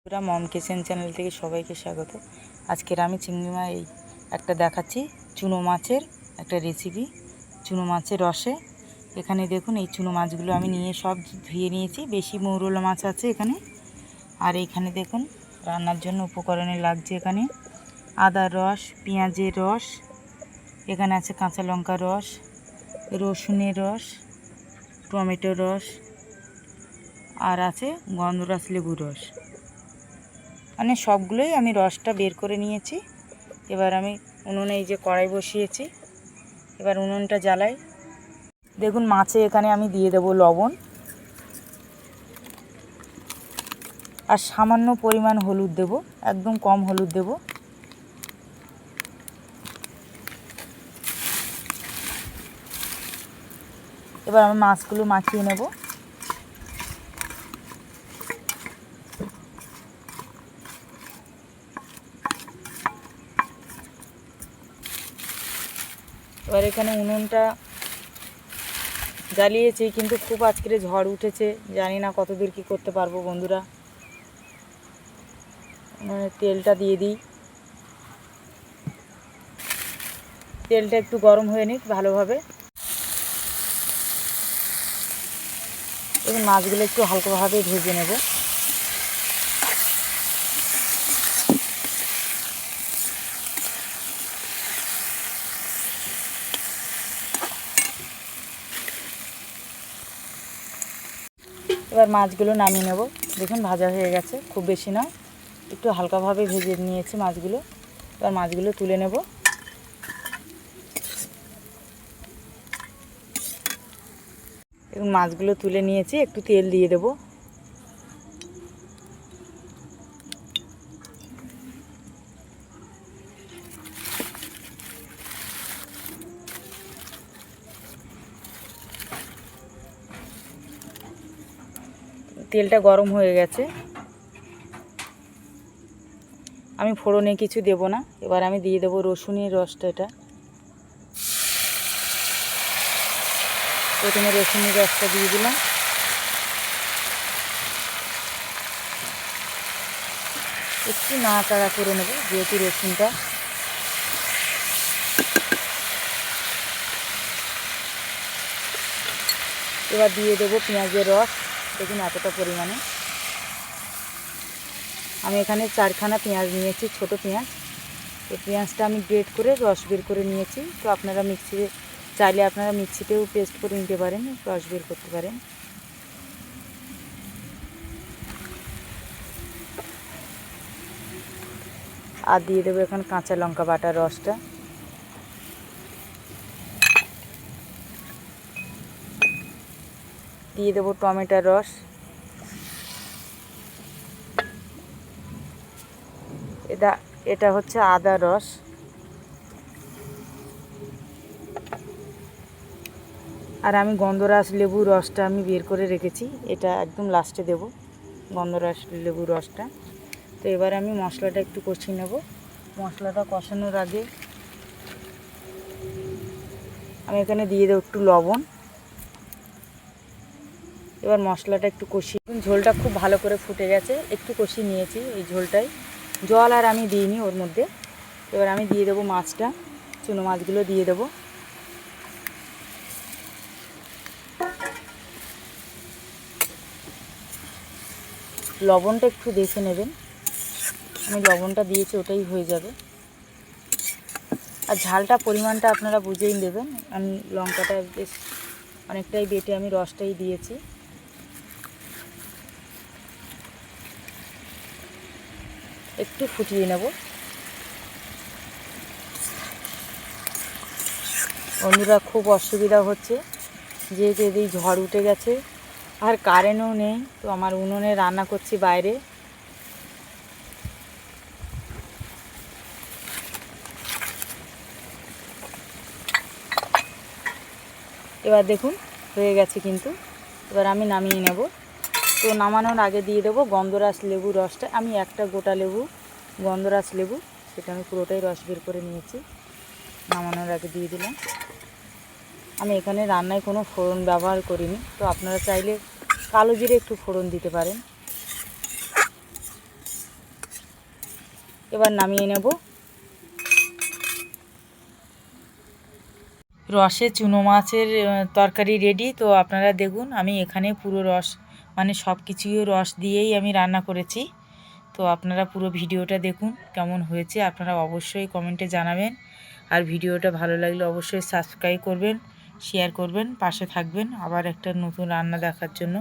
পুরা মম kitchen channel থেকে সবাইকে স্বাগত। আজকের আমি চিংড়ি মাছ একটা দেখাচ্ছি, চুনো মাছের একটা রেসিপি, চুনো মাছের রসে। এখানে দেখুন এই চুনো মাছগুলো আমি নিয়ে সব ধুয়ে নিয়েছি, বেশি মৌরলা মাছ আছে এখানে। আর এখানে দেখুন রান্নার জন্য উপকরণে লাগছে এখানে আদার রস, পেঁয়াজের রস, এখানে আছে কাঁচা লঙ্কার রস, রসুনের রস, টমেটোর রস, আর আছে গন্ধরাজ লেবুর রস। মানে সবগুলোই আমি রসটা বের করে নিয়েছি। এবার আমি উনুনে এই যে কড়াই বসিয়েছি, এবার উনুনটা জ্বালাই। দেখুন মাছে এখানে আমি দিয়ে দেব লবণ আর সামান্য পরিমাণ হলুদ দেব, একদম কম হলুদ দেব। এবার আমি মাছগুলো মাখিয়ে নেব। এবার এখানে উনুনটা জ্বালিয়েছি, কিন্তু খুব আজকে ঝড় উঠেছে, জানি না কতদূর কী করতে পারবো বন্ধুরা। তেলটা দিয়ে দিই, তেলটা একটু গরম হয়ে নিক ভালোভাবে। এবং মাছগুলো একটু হালকাভাবে ভেজে নেব। এবার মাছগুলো নামিয়ে নেব। দেখুন ভাজা হয়ে গেছে, খুব বেশি না, একটু হালকাভাবে ভেজে নিয়েছি মাছগুলো। এবার মাছগুলো তুলে নেব। এবং মাছগুলো তুলে নিয়েছি, একটু তেল দিয়ে দেব। তেলটা গরম হয়ে গেছে, আমি ফোড়নে কিছু দেব না। এবার আমি দিয়ে দেবো রসুনের রসটা। এটা প্রথমে রসুনের রসটা দিয়ে দিলাম। একটু নাড়াচাড়া করে নেব, যেহেতু রসুনটা। এবার দিয়ে দেবো পেঁয়াজের রস। দেখুন এতটা পরিমাণে। আমি এখানে 4খানা পেঁয়াজ নিয়েছি, ছোট পেঁয়াজ। এই পেঁয়াজটা আমি গ্রেট করে রস বের করে নিয়েছি। তো আপনারা মিক্সিতে চাইলে আপনারা মিক্সিতেও পেস্ট করে নিতে পারেন, রস বের করতে পারেন। আর দিয়ে দেবো এখন কাঁচা লঙ্কা বাটার রসটা। দিয়ে দেবো টমেটোর রস। এটা হচ্ছে আদা রস। আর আমি গন্ধরাজ লেবুর রসটা আমি বের করে রেখেছি, এটা একদম লাস্টে দেব, গন্ধরাজ লেবুর রসটা। তো এবার আমি মশলাটা একটু কষিয়ে নেব। মশলাটা কষানোর আগে আমি এখানে দিয়ে দেবো একটু লবণ। এবার মশলাটা একটু কষিয়ে, ঝোলটা খুব ভালো করে ফুটে গেছে, একটু কষিয়ে নিয়েছি এই ঝোলটাই, জল আর আমি দিইনি ওর মধ্যে। এবার আমি দিয়ে দেবো মাছটা, চুনো মাছগুলো দিয়ে দেবো। লবণটা একটু দেখে নেবেন, আমি লবণটা দিয়েছি, ওটাই হয়ে যাবে। আর ঝালটা পরিমাণটা আপনারা বুঝেই দেবেন। আমি লঙ্কাটা বেশ অনেকটাই বেটে আমি রসটাই দিয়েছি। একটু ফুটিয়ে নেব। বন্ধুরা খুব অসুবিধা হচ্ছে, যেহেতু এই ঝড় উঠে গেছে আর কারেন্টও নেই। তো আমার উনুনে রান্না করছি বাইরে। এবার দেখুন হয়ে গেছে কিন্তু। এবার আমি নামিয়ে নেব। তো নামানোর আগে দিয়ে দেবো গন্ধরাজ লেবুর রসটা। আমি একটা গোটা লেবু, গন্ধরাজ লেবু, সেটা আমি পুরোটাই রস বের করে নিয়েছি, নামানোর আগে দিয়ে দিলাম। আমি এখানে রান্নায় কোনো ফোড়ন ব্যবহার করিনি, তো আপনারা চাইলে কালো জিরে একটু ফোড়ন দিতে পারেন। এবার নামিয়ে নেব। রসে চুনো মাছের তরকারি রেডি। তো আপনারা দেখুন, আমি এখানে পুরো রস মানে সব কিছুই রস দিয়েই আমি রান্না করেছি। তো আপনারা পুরো ভিডিওটা দেখুন, কেমন হয়েছে আপনারা অবশ্যই কমেন্টে জানাবেন। আর ভিডিওটা ভালো লাগলে অবশ্যই সাবস্ক্রাইব করবেন, শেয়ার করবেন, পাশে থাকবেন আবার একটা নতুন রান্না দেখার জন্য।